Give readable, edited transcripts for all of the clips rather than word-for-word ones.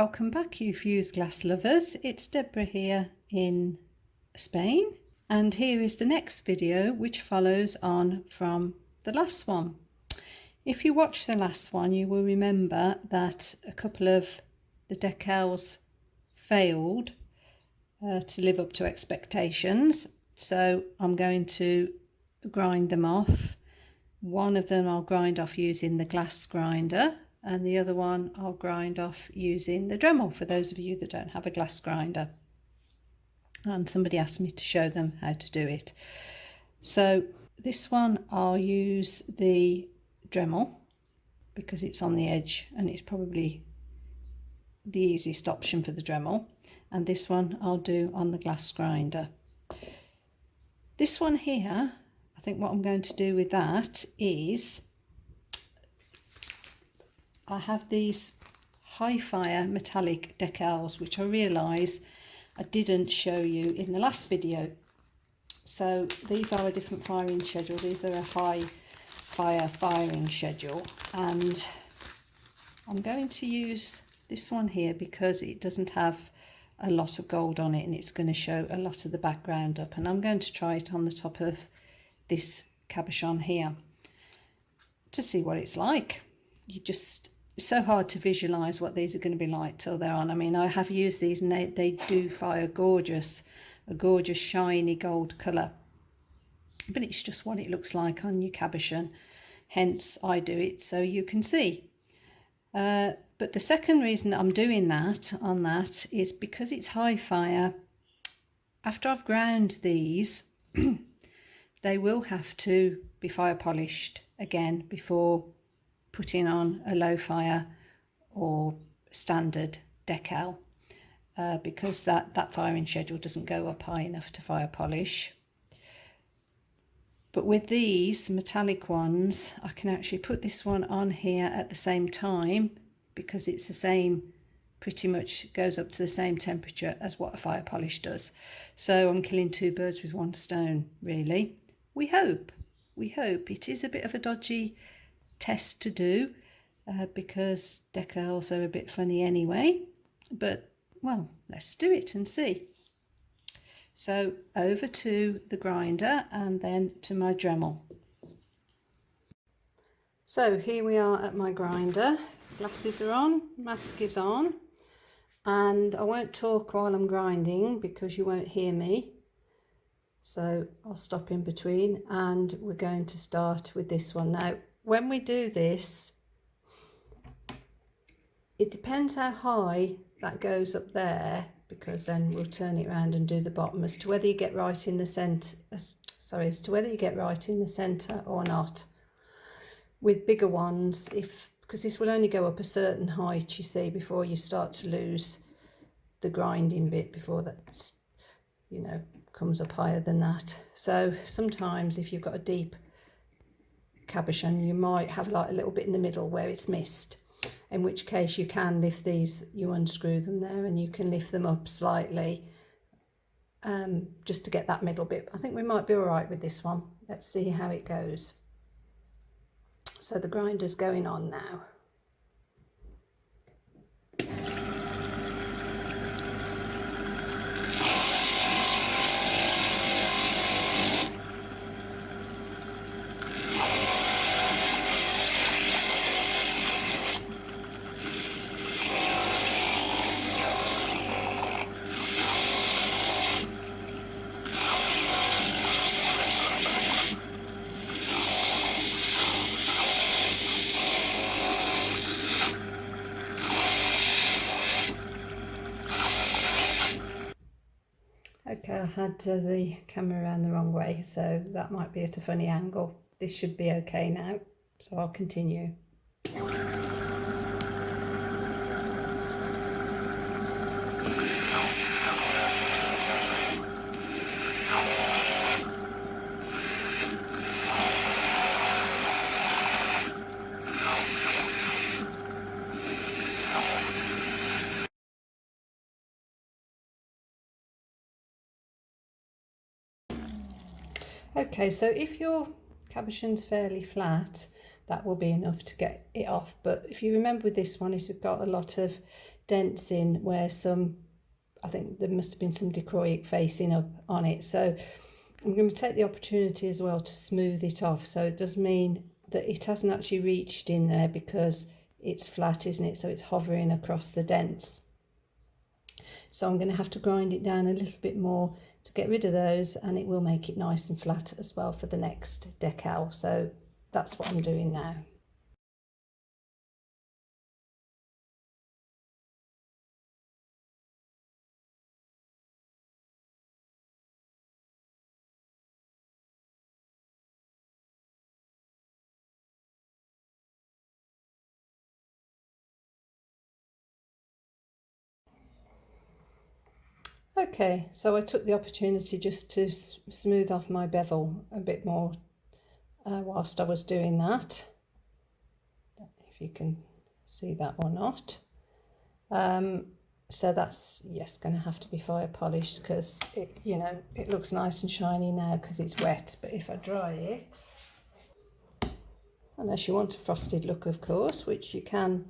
Welcome back, you fused glass lovers. It's Deborah here in Spain, and here is the next video which follows on from the last one. If you watched the last one, you will remember that a couple of the decals failed to live up to expectations, so I'm going to grind them off. One of them I'll grind off using the glass grinder, and the other one I'll grind off using the Dremel, for those of you that don't have a glass grinder. And somebody asked me to show them how to do it. So this one I'll use the Dremel because it's on the edge and it's probably the easiest option for the Dremel. And this one I'll do on the glass grinder. This one here, I think what I'm going to do with that is I have these high fire metallic decals, which I realise I didn't show you in the last video. So these are a different firing schedule. These are a high fire firing schedule, and I'm going to use this one here because it doesn't have a lot of gold on it and it's going to show a lot of the background up, and I'm going to try it on the top of this cabochon here to see what it's like. It's so hard to visualize what these are going to be like till they're on. I mean, I have used these and they do fire a gorgeous shiny gold color, but it's just what it looks like on your cabochon, hence I do it so you can see. But the second reason that I'm doing that on that is because it's high fire. After I've ground these they will have to be fire polished again before putting on a low fire or standard decal, because that firing schedule doesn't go up high enough to fire polish. But with these metallic ones, I can actually put this one on here at the same time because it's the same, pretty much goes up to the same temperature as what a fire polish does. So I'm killing two birds with one stone, really. We hope. It is a bit of a dodgy test to do because decals are a bit funny anyway, but well, let's do it and see. So over to the grinder and then to my Dremel. So here we are at my grinder. Glasses are on, mask is on, and I won't talk while I'm grinding because you won't hear me, so I'll stop in between, and we're going to start with this one. Now when we do this, it depends how high that goes up there, because then we'll turn it around and do the bottom, as to whether you get right in the centre, or not. With bigger ones, because this will only go up a certain height, you see, before you start to lose the grinding bit, before that, you know, comes up higher than that. So sometimes if you've got a deep cabochon, you might have like a little bit in the middle where it's missed, in which case you can lift these, you unscrew them there and you can lift them up slightly just to get that middle bit. I think we might be all right with this one. Let's see how it goes. So the grinder's going on now. Okay, I had the camera around the wrong way, so that might be at a funny angle. This should be okay now, so I'll continue. Okay, so if your cabochon's fairly flat, that will be enough to get it off. But if you remember with this one, it's got a lot of dents in where some, I think there must have been some Dichroic facing up on it. So I'm going to take the opportunity as well to smooth it off. So it does mean that it hasn't actually reached in there because it's flat, isn't it? So it's hovering across the dents. So I'm going to have to grind it down a little bit more to get rid of those, and it will make it nice and flat as well for the next decal. So that's what I'm doing now. Okay, so I took the opportunity just to smooth off my bevel a bit more whilst I was doing that. Don't know if you can see that or not. So that's, yes, going to have to be fire polished because it, you know, it looks nice and shiny now because it's wet. But if I dry it, unless you want a frosted look, of course, which you can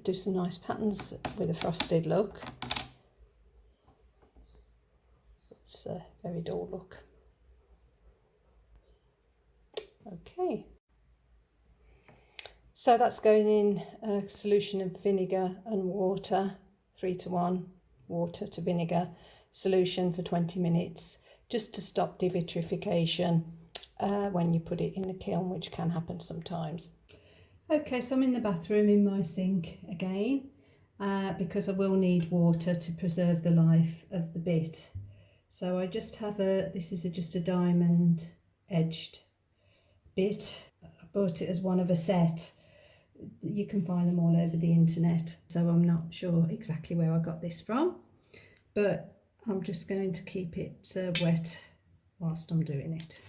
do some nice patterns with a frosted look. It's a very dull look. Okay, so that's going in a solution of vinegar and water, 3:1 water to vinegar solution for 20 minutes, just to stop devitrification when you put it in the kiln, which can happen sometimes. Okay, so I'm in the bathroom in my sink again because I will need water to preserve the life of the bit. So I just have this is just a diamond edged bit. I bought it as one of a set. You can find them all over the internet, so I'm not sure exactly where I got this from, but I'm just going to keep it wet whilst I'm doing it.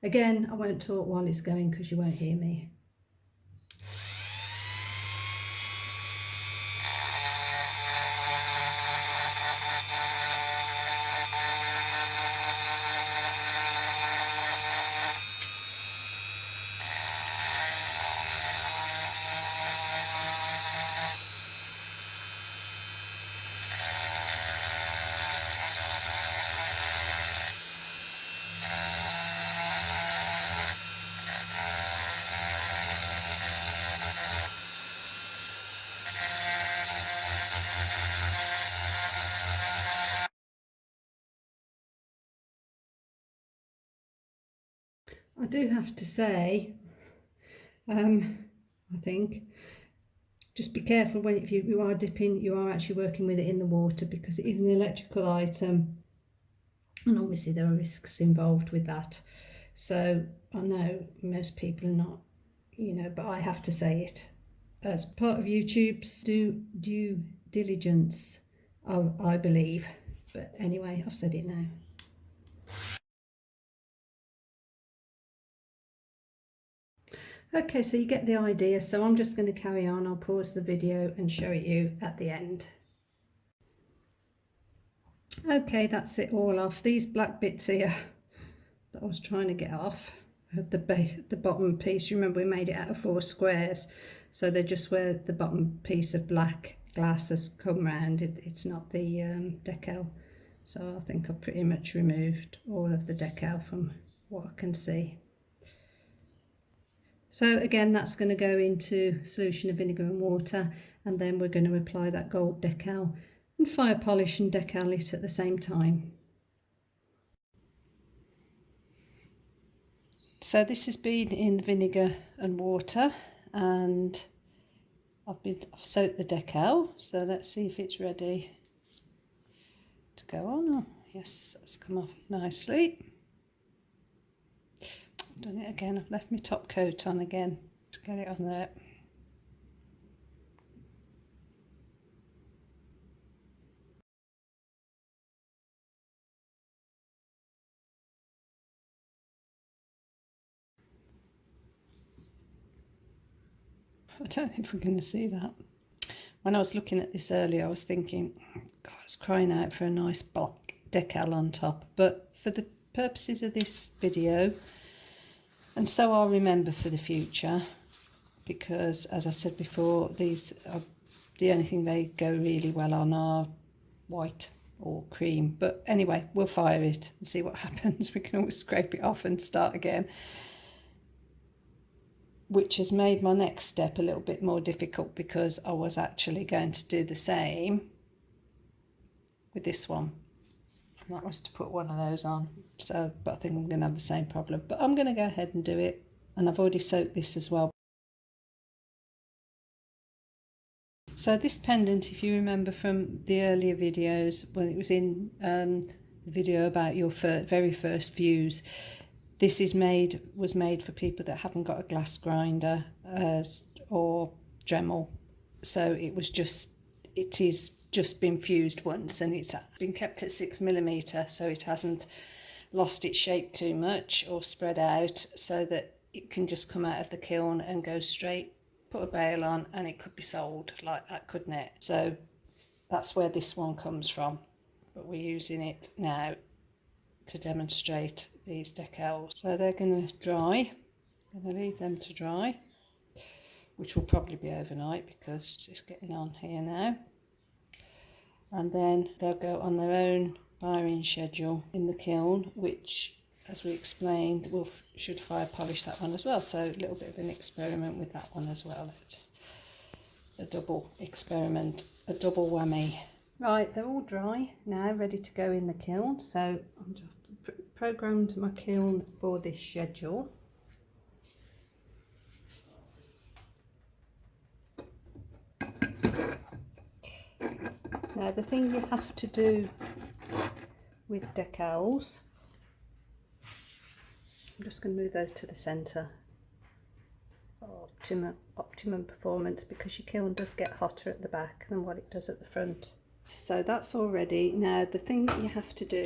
Again, I won't talk while it's going because you won't hear me. I do have to say, I think, just be careful when if you are dipping, you are actually working with it in the water because it is an electrical item, and obviously there are risks involved with that. So I know most people are not, you know, but I have to say it as part of YouTube's due diligence, I believe. But anyway, I've said it now. Okay, so you get the idea. So I'm just going to carry on. I'll pause the video and show it you at the end. Okay, that's it all off. These black bits here that I was trying to get off at the bottom piece. Remember, we made it out of 4 squares, so they're just where the bottom piece of black glass has come round. It's not the decal. So I think I've pretty much removed all of the decal from what I can see. So again, that's going to go into solution of vinegar and water, and then we're going to apply that gold decal and fire polish and decal it at the same time. So this has been in the vinegar and water, and I've soaked the decal, so let's see if it's ready to go on. Oh, yes, that's come off nicely. I've done it again. I've left my top coat on again to get it on there. I don't know if we're going to see that. When I was looking at this earlier, I was thinking, God, I was crying out for a nice black decal on top. But for the purposes of this video, and so I'll remember for the future, because, as I said before, these are the only thing they go really well on are white or cream. But anyway, we'll fire it and see what happens. We can always scrape it off and start again, which has made my next step a little bit more difficult, because I was actually going to do the same with this one, and that was to put one of those on. So, but I think I'm going to have the same problem, but I'm going to go ahead and do it. And I've already soaked this as well. So this pendant, if you remember from the earlier videos, when it was in the video about your very first views, this was made for people that haven't got a glass grinder or Dremel. So it is just been fused once, and it's been kept at 6mm, so it hasn't lost its shape too much or spread out, so that it can just come out of the kiln and go straight, put a bail on, and it could be sold like that, couldn't it? So that's where this one comes from, but we're using it now to demonstrate these decals. So they're going to dry. I'm going to leave them to dry, which will probably be overnight because it's getting on here now. And then they'll go on their own firing schedule in the kiln, which, as we explained, should fire polish that one as well. So a little bit of an experiment with that one as well. It's a double experiment, a double whammy. Right, they're all dry now, ready to go in the kiln. So I'm just programmed my kiln for this schedule. Now the thing you have to do with decals, I'm just going to move those to the centre for optimum performance, because your kiln does get hotter at the back than what it does at the front. So that's all ready. Now the thing that you have to do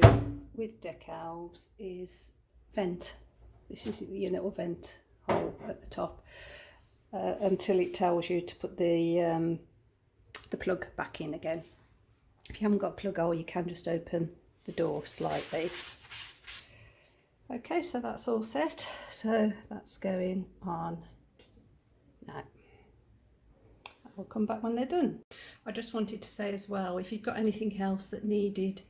with decals is vent. This is your little vent hole at the top until it tells you to put the plug back in again. If you haven't got a plug hole, you can just open the door slightly. Okay, so that's all set. So that's going on now. We'll come back when they're done. I just wanted to say as well, if you've got anything else that needed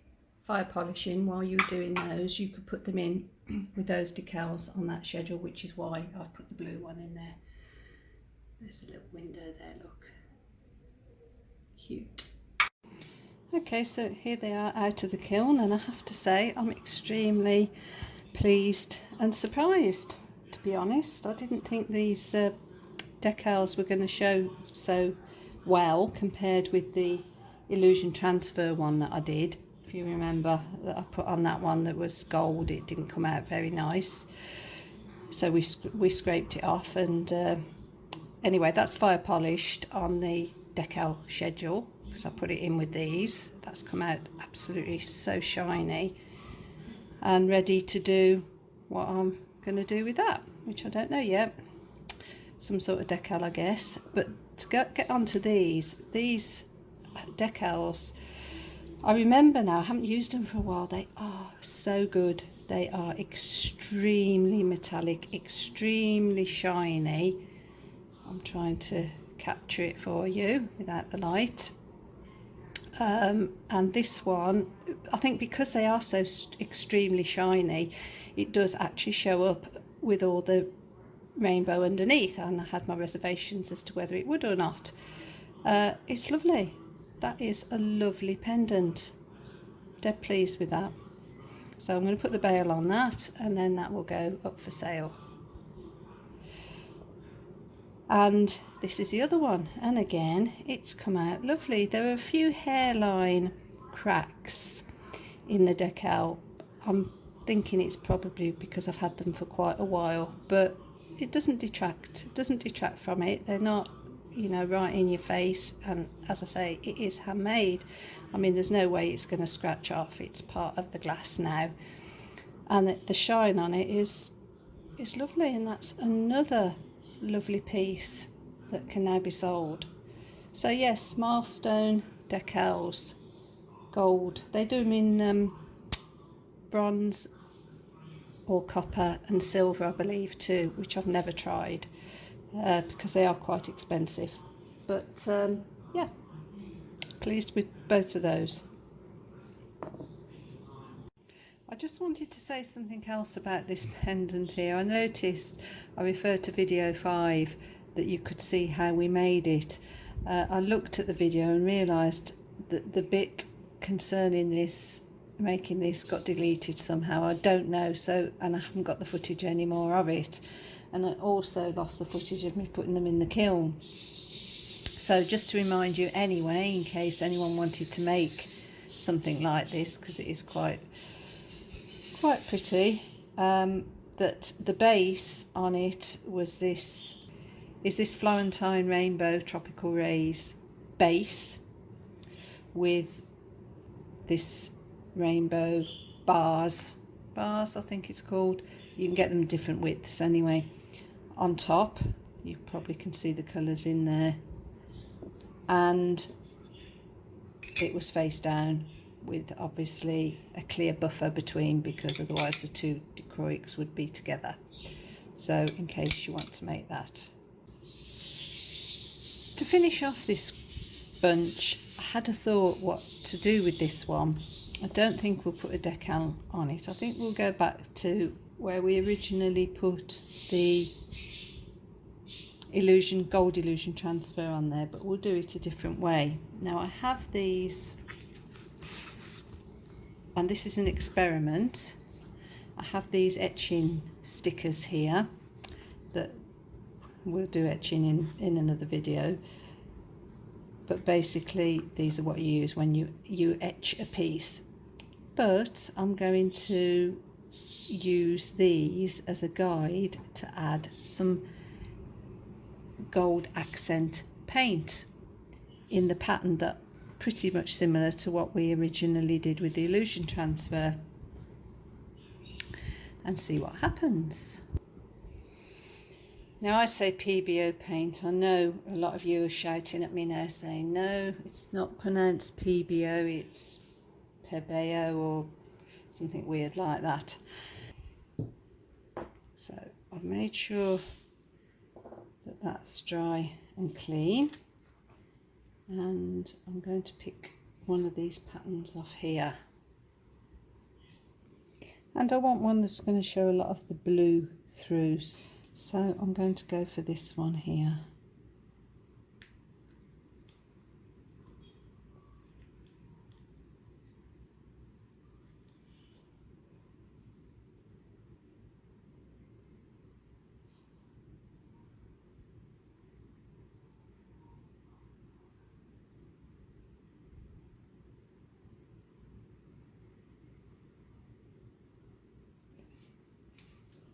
fire polishing while you were doing those, you could put them in with those decals on that schedule, which is why I've put the blue one in there. There's a little window there, look. Cute. Okay, so here they are out of the kiln, and I have to say I'm extremely pleased and surprised, to be honest. I didn't think these decals were going to show so well compared with the illusion transfer one that I did. If you remember, that I put on that one that was gold, it didn't come out very nice, so we scraped it off. And anyway, that's fire polished on the decal schedule, because I put it in with these. That's come out absolutely so shiny and ready to do what I'm going to do with that, which I don't know yet. Some sort of decal, I guess. But to get onto these decals, I remember now, I haven't used them for a while, they are so good. They are extremely metallic, extremely shiny. I'm trying to capture it for you without the light. And this one, I think because they are so extremely shiny, it does actually show up with all the rainbow underneath, and I had my reservations as to whether it would or not. It's lovely. That is a lovely pendant. Dead pleased with that. So I'm going to put the bail on that, and then that will go up for sale. And this is the other one, and again it's come out lovely. There are a few hairline cracks in the decal. I'm thinking it's probably because I've had them for quite a while, but it doesn't detract from it. They're not, you know, right in your face, and as I say, it is handmade. I mean, there's no way it's going to scratch off. It's part of the glass now, and the shine on it is lovely. And that's another lovely piece that can now be sold. So yes, Milestone decals, gold. They do them in bronze or copper and silver, I believe, too, which I've never tried. because they are quite expensive. But yeah, pleased with both of those. I just wanted to say something else about this pendant here. I noticed, I referred to video 5, that you could see how we made it. I looked at the video and realised that the bit concerning this, making this, got deleted somehow. I don't know, and I haven't got the footage anymore of it. And I also lost the footage of me putting them in the kiln. So just to remind you anyway, in case anyone wanted to make something like this, because it is quite pretty, that the base on it was this Florentine Rainbow Tropical Rays base with this rainbow bars I think it's called. You can get them different widths anyway. On top you probably can see the colours in there, and it was face down with obviously a clear buffer between, because otherwise the two Dichroics would be together. So in case you want to make that. To finish off this bunch, I had a thought what to do with this one. I don't think we'll put a decal on it. I think we'll go back to where we originally put the gold illusion transfer on there, but we'll do it a different way. Now I have these, and this is an experiment. I have these etching stickers here that we'll do etching in another video, but basically these are what you use when you etch a piece. But I'm going to use these as a guide to add some gold accent paint in the pattern that pretty much similar to what we originally did with the illusion transfer, and see what happens. Now I say PBO paint. I know a lot of you are shouting at me now saying no, it's not pronounced PBO, it's PBO or something weird like that. So I've made sure that that's dry and clean, and I'm going to pick one of these patterns off here, and I want one that's going to show a lot of the blue through, so I'm going to go for this one here.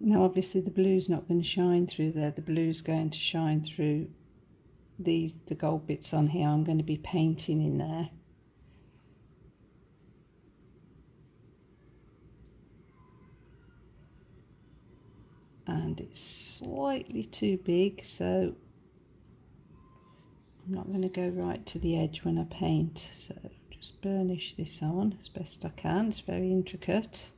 Now obviously the blue's not going to shine through there, the blue's going to shine through the gold bits on here. I'm going to be painting in there. And it's slightly too big, so I'm not going to go right to the edge when I paint, so just burnish this on as best I can. It's very intricate.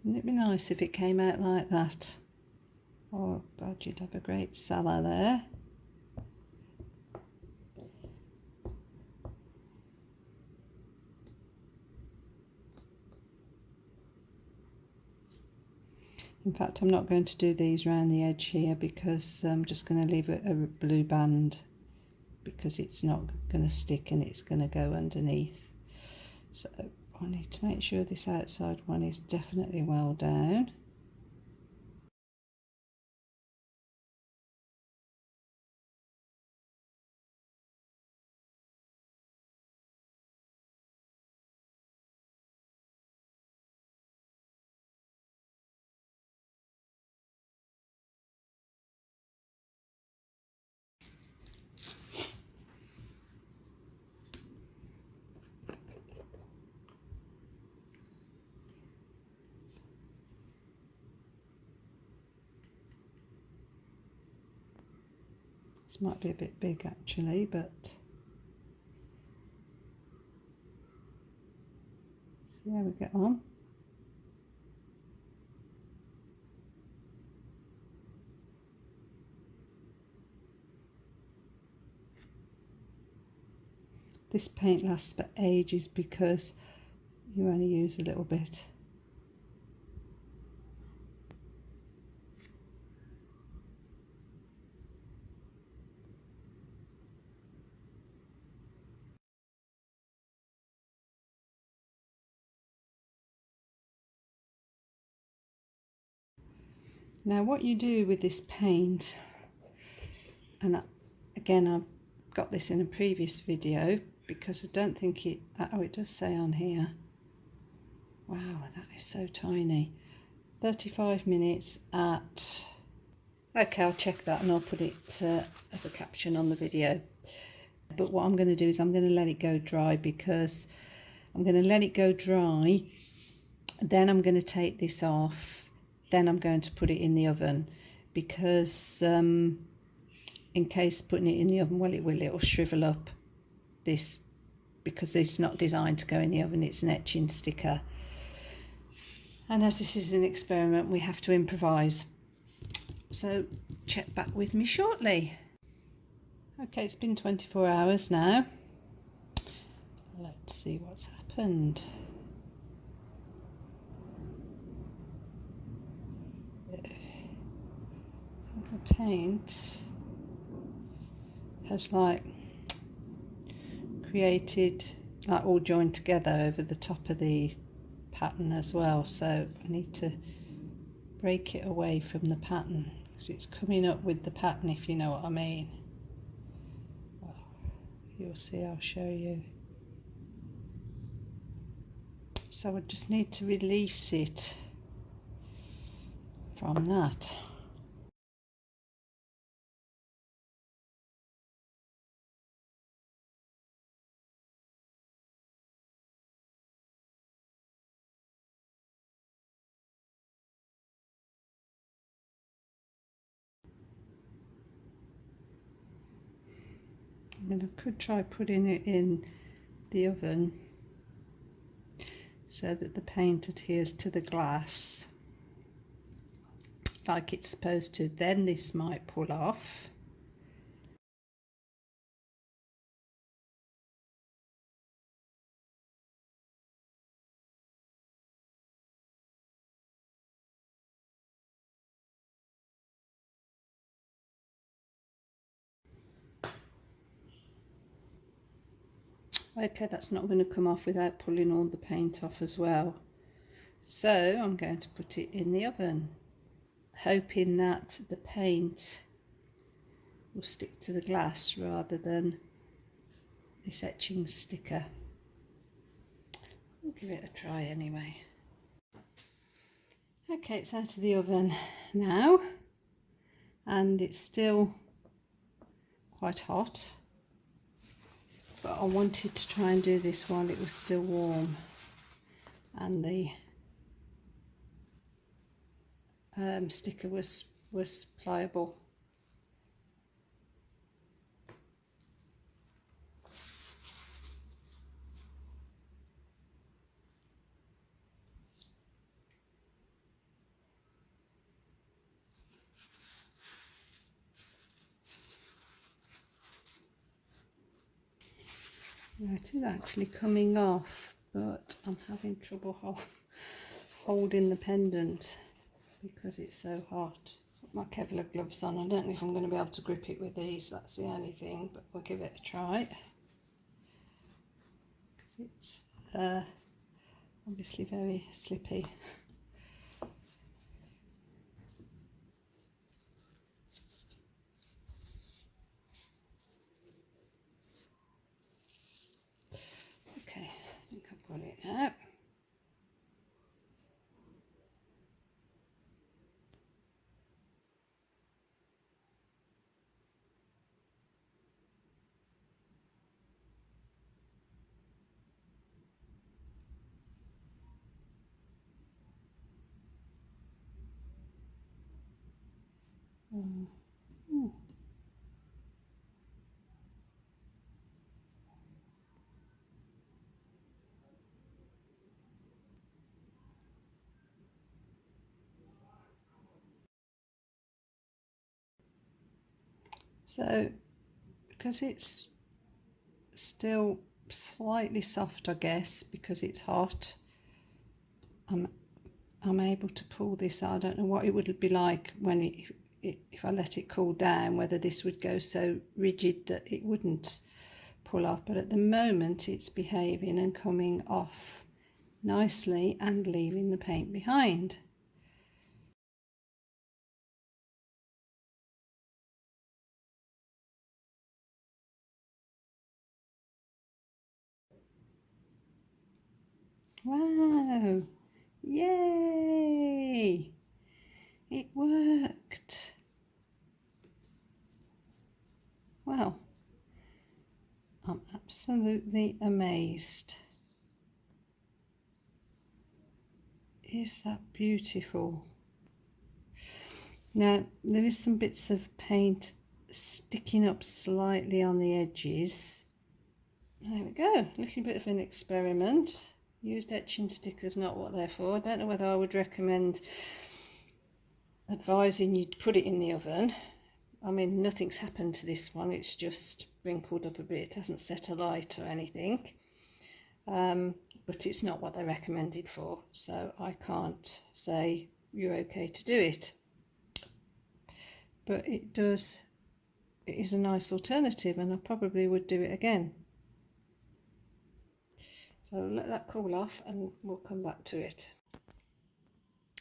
Wouldn't it be nice if it came out like that? Oh God, you'd have a great cellar there. In fact, I'm not going to do these around the edge here, because I'm just going to leave a blue band, because it's not going to stick and it's going to go underneath. So I need to make sure this outside one is definitely well down. This might be a bit big actually, but see how we get on. This paint lasts for ages because you only use a little bit. Now what you do with this paint, and again I've got this in a previous video because I don't think it, oh it does say on here, wow that is so tiny, 35 minutes at, okay I'll check that and I'll put it as a caption on the video. But what I'm going to do is I'm going to let it go dry, because I'm going to let it go dry, then I'm going to take this off, then I'm going to put it in the oven, because in case putting it in the oven, well it'll shrivel up this, because it's not designed to go in the oven, it's an etching sticker, and as this is an experiment we have to improvise. So check back with me shortly. Okay, it's been 24 hours now. Let's see what's happened. The paint has like created, like all joined together over the top of the pattern as well, so I need to break it away from the pattern because it's coming up with the pattern, if you know what I mean. Well, you'll see, I'll show you. So I just need to release it from that. I mean, I could try putting it in the oven so that the paint adheres to the glass like it's supposed to, then this might pull off. Okay, that's not going to come off without pulling all the paint off as well. So I'm going to put it in the oven, hoping that the paint will stick to the glass rather than this etching sticker. We'll give it a try anyway. Okay, it's out of the oven now, and it's still quite hot, but I wanted to try and do this while it was still warm and the sticker was pliable. It is actually coming off, but I'm having trouble holding the pendant because it's so hot. Put my Kevlar gloves on. I don't know if I'm going to be able to grip it with these, that's the only thing, but we'll give it a try. It's obviously very slippy. Okay, I think I've got it now. So because it's still slightly soft, I guess, because it's hot. I'm able to pull this out. I don't know what it would be like when if I let it cool down, whether this would go so rigid that it wouldn't pull off, but at the moment it's behaving and coming off nicely and leaving the paint behind. Wow, yay, it worked. Well, I'm absolutely amazed. Is that beautiful? Now there is some bits of paint sticking up slightly on the edges. There we go, a little bit of an experiment. Used etching stickers, not what they're for. I don't know whether I would recommend advising you to put it in the oven. I mean, nothing's happened to this one, it's just wrinkled up a bit, it hasn't set alight or anything. But it's not what they're recommended for, so I can't say you're okay to do it. But it is a nice alternative, and I probably would do it again. So let that cool off and we'll come back to it.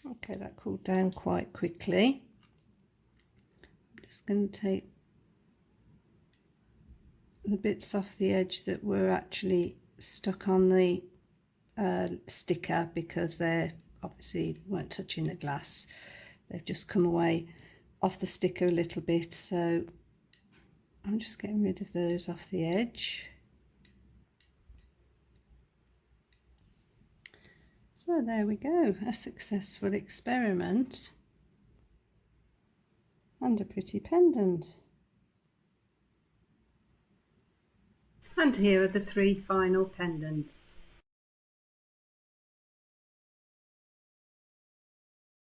Okay, that cooled down quite quickly. I'm just going to take the bits off the edge that were actually stuck on the sticker, because they obviously weren't touching the glass. They've just come away off the sticker a little bit, so I'm just getting rid of those off the edge. So there we go, a successful experiment and a pretty pendant. And here are the 3 final pendants.